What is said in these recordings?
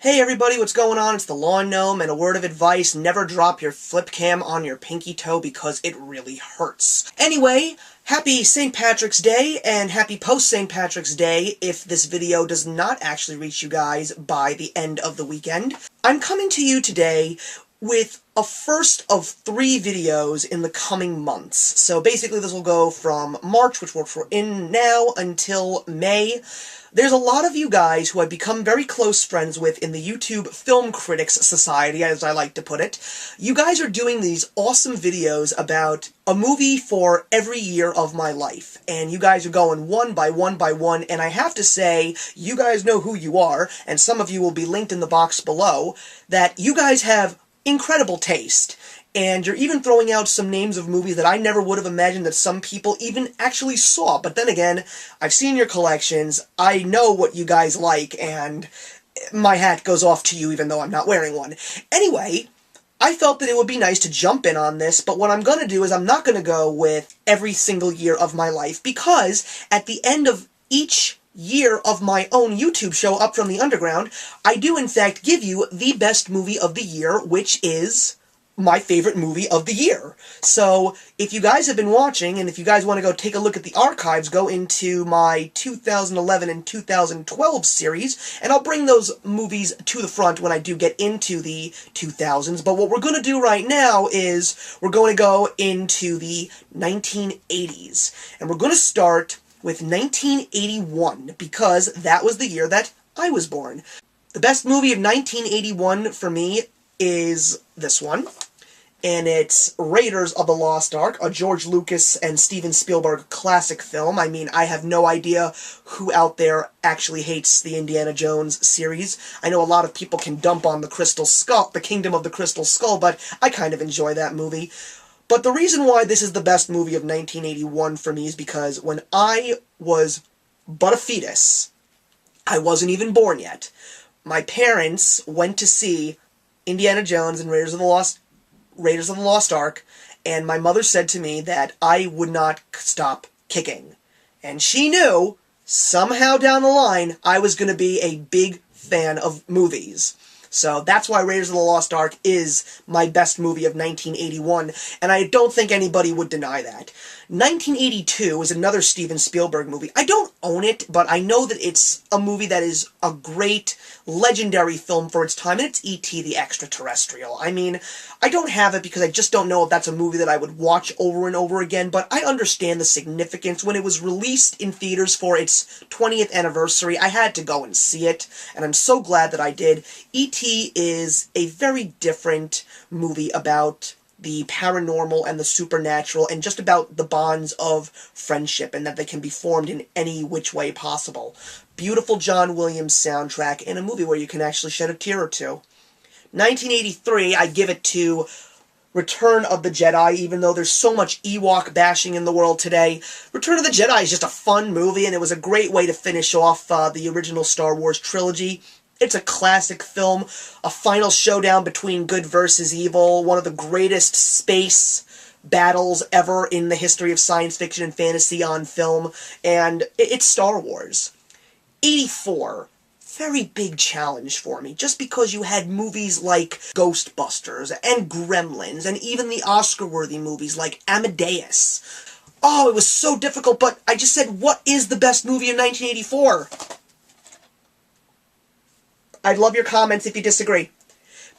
Hey everybody, what's going on? It's the Lawn Gnome, and a word of advice, never drop your flip cam on your pinky toe because it really hurts. Anyway, happy St. Patrick's Day, and happy post-St. Patrick's Day if this video does not actually reach you guys by the end of the weekend. I'm coming to you today with a first of 3 videos in the coming months. So basically this will go from March, which we're in now, until May. There's a lot of you guys who I've become very close friends with in the YouTube Film Critics Society, as I like to put it. You guys are doing these awesome videos about a movie for every year of my life. And you guys are going one by one by one, and I have to say, you guys know who you are, and some of you will be linked in the box below, that you guys have incredible taste. And you're even throwing out some names of movies that I never would have imagined that some people even actually saw. But then again, I've seen your collections, I know what you guys like, and my hat goes off to you even though I'm not wearing one. Anyway, I felt that it would be nice to jump in on this, but what I'm going to do is I'm not going to go with every single year of my life, because at the end of each year of my own YouTube show, Up From the Underground, I do in fact give you the best movie of the year, which is my favorite movie of the year. So, if you guys have been watching, and if you guys want to go take a look at the archives, go into my 2011 and 2012 series, and I'll bring those movies to the front when I do get into the 2000s. But what we're going to do right now is, we're going to go into the 1980s. And we're going to start with 1981, because that was the year that I was born. The best movie of 1981 for me is this one, and it's Raiders of the Lost Ark, a George Lucas and Steven Spielberg classic film. I mean, I have no idea who out there actually hates the Indiana Jones series. I know a lot of people can dump on the Crystal Skull, the Kingdom of the Crystal Skull, but I kind of enjoy that movie. But the reason why this is the best movie of 1981 for me is because when I was but a fetus, I wasn't even born yet, my parents went to see Indiana Jones and Raiders of the Lost Ark, and my mother said to me that I would not stop kicking. And she knew, somehow down the line, I was going to be a big fan of movies. So that's why Raiders of the Lost Ark is my best movie of 1981, and I don't think anybody would deny that. 1982 is another Steven Spielberg movie. I don't own it, but I know that it's a movie that is a great, legendary film for its time, and it's E.T. the Extraterrestrial. I mean, I don't have it because I just don't know if that's a movie that I would watch over and over again, but I understand the significance. When it was released in theaters for its 20th anniversary, I had to go and see it, and I'm so glad that I did. E.T. is a very different movie about the paranormal and the supernatural, and just about the bonds of friendship, and that they can be formed in any which way possible. Beautiful John Williams soundtrack, and a movie where you can actually shed a tear or two. 1983, I give it to Return of the Jedi, even though there's so much Ewok bashing in the world today. Return of the Jedi is just a fun movie, and it was a great way to finish off the original Star Wars trilogy. It's a classic film, a final showdown between good versus evil, one of the greatest space battles ever in the history of science fiction and fantasy on film, and it's Star Wars. 84. Very big challenge for me, just because you had movies like Ghostbusters and Gremlins, and even the Oscar-worthy movies like Amadeus. Oh, it was so difficult, but I just said, what is the best movie in 1984? I'd love your comments if you disagree.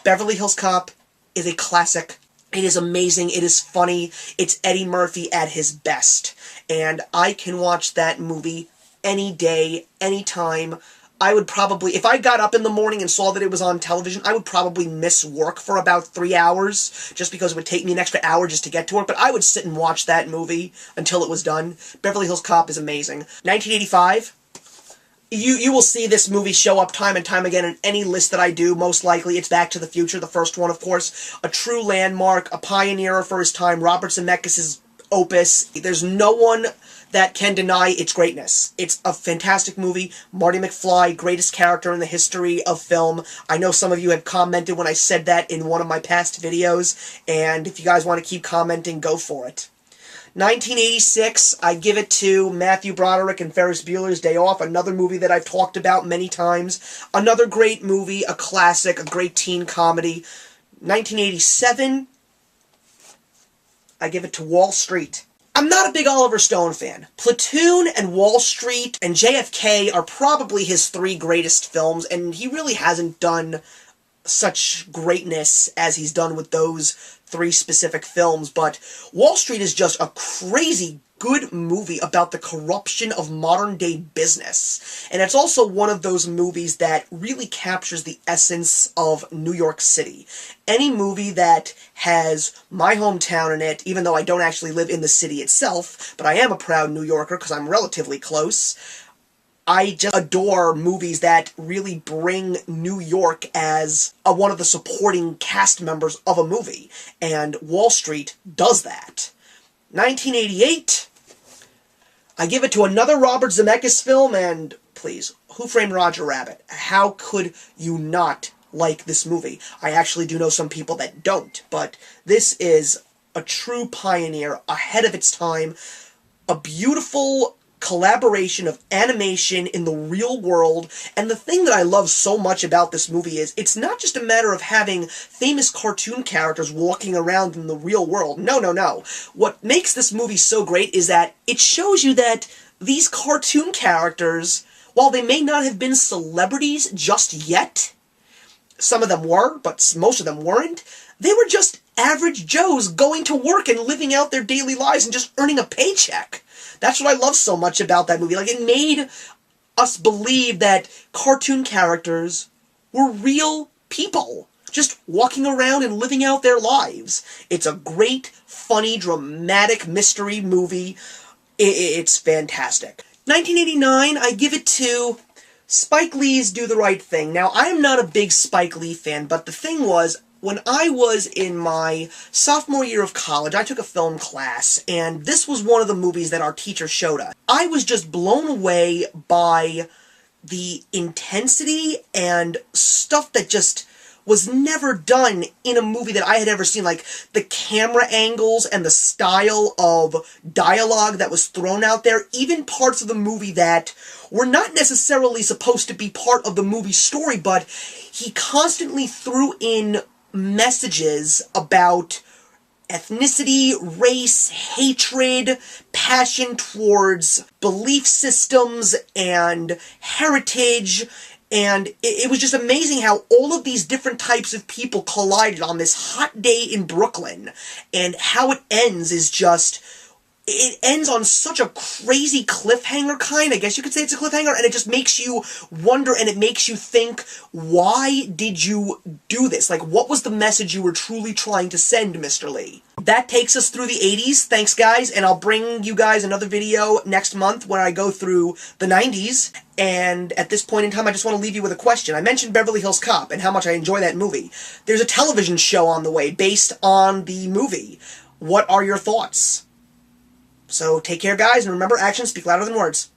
Beverly Hills Cop is a classic. It is amazing. It is funny. It's Eddie Murphy at his best. And I can watch that movie any day, any time. I would probably, if I got up in the morning and saw that it was on television, I would probably miss work for about 3 hours, just because it would take me an extra hour just to get to work, but I would sit and watch that movie until it was done. Beverly Hills Cop is amazing. 1985. You will see this movie show up time and time again in any list that I do. Most likely, it's Back to the Future, the first one, of course. A true landmark, a pioneer for his time, Robert Zemeckis' opus. There's no one that can deny its greatness. It's a fantastic movie. Marty McFly, greatest character in the history of film. I know some of you have commented when I said that in one of my past videos, and if you guys want to keep commenting, go for it. 1986, I give it to Matthew Broderick and Ferris Bueller's Day Off, another movie that I've talked about many times. Another great movie, a classic, a great teen comedy. 1987, I give it to Wall Street. I'm not a big Oliver Stone fan. Platoon and Wall Street and JFK are probably his three greatest films, and he really hasn't done such greatness as he's done with those three specific films, but Wall Street is just a crazy good movie about the corruption of modern-day business. And it's also one of those movies that really captures the essence of New York City. Any movie that has my hometown in it, even though I don't actually live in the city itself, but I am a proud New Yorker because I'm relatively close, I just adore movies that really bring New York as one of the supporting cast members of a movie, and Wall Street does that. 1988, I give it to another Robert Zemeckis film, and please, Who Framed Roger Rabbit? How could you not like this movie? I actually do know some people that don't, but this is a true pioneer, ahead of its time, a beautiful collaboration of animation in the real world, and the thing that I love so much about this movie is it's not just a matter of having famous cartoon characters walking around in the real world. No, no, no. What makes this movie so great is that it shows you that these cartoon characters, while they may not have been celebrities just yet, some of them were, but most of them weren't, they were just average Joes going to work and living out their daily lives and just earning a paycheck. That's what I love so much about that movie. Like, it made us believe that cartoon characters were real people, just walking around and living out their lives. It's a great, funny, dramatic mystery movie. It's fantastic. 1989, I give it to Spike Lee's Do the Right Thing. Now, I am not a big Spike Lee fan, but the thing was, when I was in my sophomore year of college, I took a film class, and this was one of the movies that our teacher showed us. I was just blown away by the intensity and stuff that just was never done in a movie that I had ever seen. Like, the camera angles and the style of dialogue that was thrown out there, even parts of the movie that were not necessarily supposed to be part of the movie story, but he constantly threw in messages about ethnicity, race, hatred, passion towards belief systems, and heritage, and it was just amazing how all of these different types of people collided on this hot day in Brooklyn, and how it ends is just... it ends on such a crazy cliffhanger, I guess you could say it's a cliffhanger, and it just makes you wonder, and it makes you think, why did you do this? Like, what was the message you were truly trying to send, Mr. Lee? That takes us through the 80s, thanks guys, and I'll bring you guys another video next month where I go through the 90s, and at this point in time I just want to leave you with a question. I mentioned Beverly Hills Cop and how much I enjoy that movie. There's a television show on the way based on the movie. What are your thoughts? So take care, guys, and remember, actions speak louder than words.